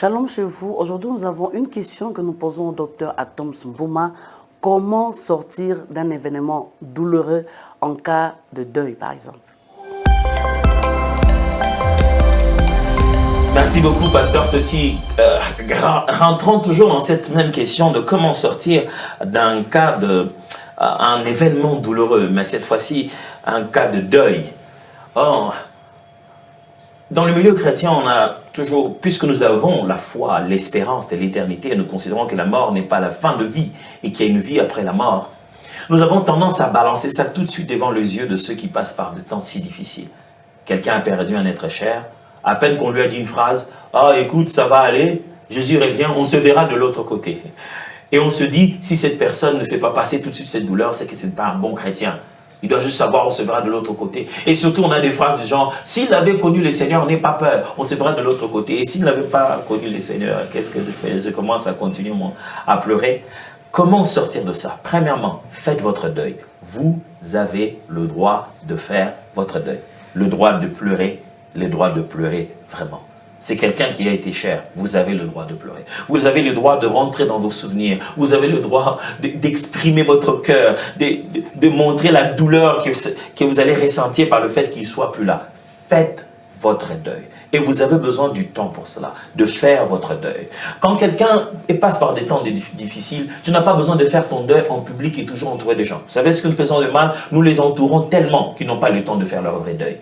Shalom chez vous. Aujourd'hui, nous avons une question que nous posons au docteur Atoms Mvouma. Comment sortir d'un événement douloureux en cas de deuil, par exemple? Merci beaucoup, Pasteur Toti. Rentrons toujours dans cette même question de comment sortir d'un cas un événement douloureux, mais cette fois-ci, un cas de deuil. Or, dans le milieu chrétien, on a toujours, puisque nous avons la foi, l'espérance de l'éternité, et nous considérons que la mort n'est pas la fin de vie et qu'il y a une vie après la mort, nous avons tendance à balancer ça tout de suite devant les yeux de ceux qui passent par de temps si difficiles. Quelqu'un a perdu un être cher, à peine qu'on lui a dit une phrase, « Ah, écoute, ça va aller, Jésus revient, on se verra de l'autre côté. » Et on se dit, si cette personne ne fait pas passer tout de suite cette douleur, c'est que ce n'est pas un bon chrétien. Il doit juste savoir, on se verra de l'autre côté. Et surtout, on a des phrases du genre, s'il avait connu le Seigneur, n'aie pas peur, on se verra de l'autre côté. Et s'il n'avait pas connu le Seigneur, qu'est-ce que je fais? Je commence à continuer à pleurer. Comment sortir de ça? Premièrement, faites votre deuil. Vous avez le droit de faire votre deuil. Le droit de pleurer, le droit de pleurer vraiment. C'est quelqu'un qui a été cher, vous avez le droit de pleurer. Vous avez le droit de rentrer dans vos souvenirs. Vous avez le droit d'exprimer votre cœur, de montrer la douleur que vous allez ressentir par le fait qu'il ne soit plus là. Faites votre deuil. Et vous avez besoin du temps pour cela, de faire votre deuil. Quand quelqu'un passe par des temps difficiles, tu n'as pas besoin de faire ton deuil en public et toujours entourer des gens. Vous savez ce que nous faisons de mal? Nous les entourons tellement qu'ils n'ont pas le temps de faire leur vrai deuil.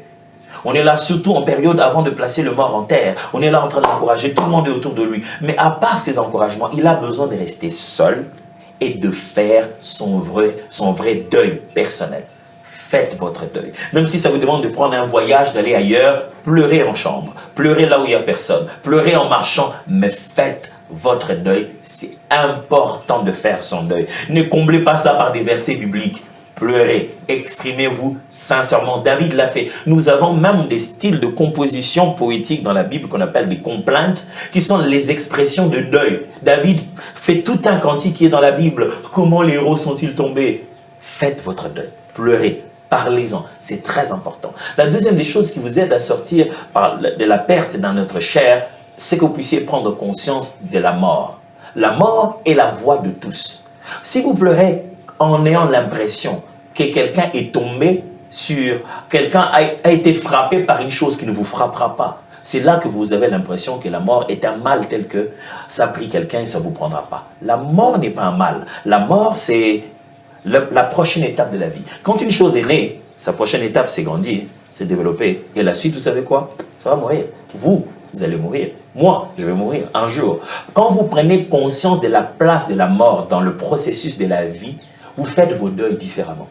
On est là surtout en période avant de placer le mort en terre. On est là en train d'encourager tout le monde autour de lui. Mais à part ces encouragements, il a besoin de rester seul et de faire son vrai deuil personnel. Faites votre deuil. Même si ça vous demande de prendre un voyage, d'aller ailleurs, pleurez en chambre, pleurez là où il n'y a personne, pleurez en marchant, mais faites votre deuil. C'est important de faire son deuil. Ne comblez pas ça par des versets bibliques. Pleurez, exprimez-vous sincèrement. David l'a fait. Nous avons même des styles de composition poétique dans la Bible qu'on appelle des complaintes, qui sont les expressions de deuil. David fait tout un cantique qui est dans la Bible. Comment les héros sont-ils tombés? Faites votre deuil, pleurez, parlez-en, c'est très important. La deuxième des choses qui vous aide à sortir de la perte d'un être cher, c'est que vous puissiez prendre conscience de la mort. La mort est la voix de tous. Si vous pleurez en ayant l'impression que quelqu'un est tombé sur, quelqu'un a été frappé par une chose qui ne vous frappera pas, c'est là que vous avez l'impression que la mort est un mal tel que ça a pris quelqu'un et ça ne vous prendra pas. La mort n'est pas un mal. La mort, c'est la prochaine étape de la vie. Quand une chose est née, sa prochaine étape, c'est grandir, c'est développer. Et la suite, vous savez quoi? Ça va mourir. Vous allez mourir. Moi, je vais mourir un jour. Quand vous prenez conscience de la place de la mort dans le processus de la vie, vous faites vos deuils différemment.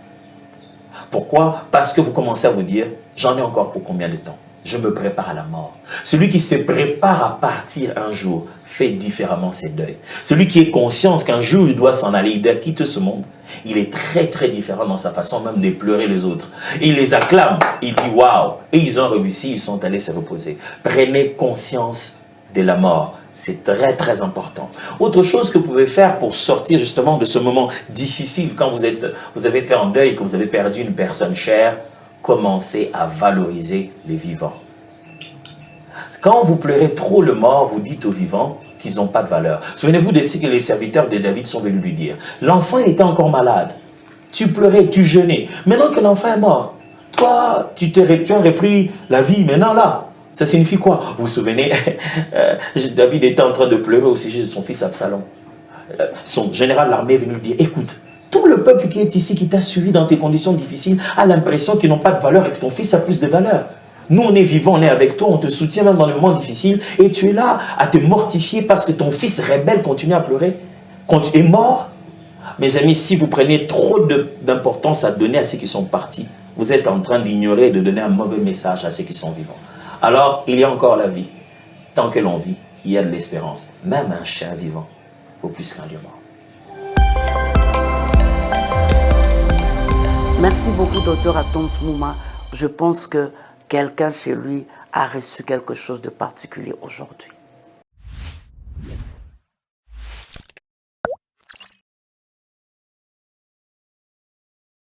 Pourquoi? Parce que vous commencez à vous dire, j'en ai encore pour combien de temps? Je me prépare à la mort. Celui qui se prépare à partir un jour fait différemment ses deuils. Celui qui est conscient qu'un jour il doit s'en aller, il doit quitter ce monde, il est très très différent dans sa façon même de pleurer les autres. Il les acclame, il dit waouh, et ils ont réussi, ils sont allés se reposer. Prenez conscience de la mort. C'est très très important. Autre chose que vous pouvez faire pour sortir justement de ce moment difficile quand vous avez été en deuil, que vous avez perdu une personne chère, commencez à valoriser les vivants. Quand vous pleurez trop le mort, vous dites aux vivants qu'ils n'ont pas de valeur. Souvenez-vous de ce que les serviteurs de David sont venus lui dire. L'enfant était encore malade. Tu pleurais, tu jeûnais. Maintenant que l'enfant est mort, toi, tu as repris la vie. Maintenant là, ça signifie quoi? Vous vous souvenez, David était en train de pleurer au sujet de son fils Absalom. Son général de l'armée est venu lui dire, écoute, tout le peuple qui est ici, qui t'a suivi dans tes conditions difficiles, a l'impression qu'ils n'ont pas de valeur et que ton fils a plus de valeur. Nous, on est vivants, on est avec toi, on te soutient même dans les moments difficiles, et tu es là à te mortifier parce que ton fils rebelle continue à pleurer. Quand tu es mort, mes amis, si vous prenez trop d'importance à donner à ceux qui sont partis, vous êtes en train d'ignorer et de donner un mauvais message à ceux qui sont vivants. Alors, il y a encore la vie. Tant que l'on vit, il y a de l'espérance. Même un chien vivant vaut plus qu'un lion mort. Merci beaucoup, docteur Atoms Mvouma. Je pense que quelqu'un chez lui a reçu quelque chose de particulier aujourd'hui.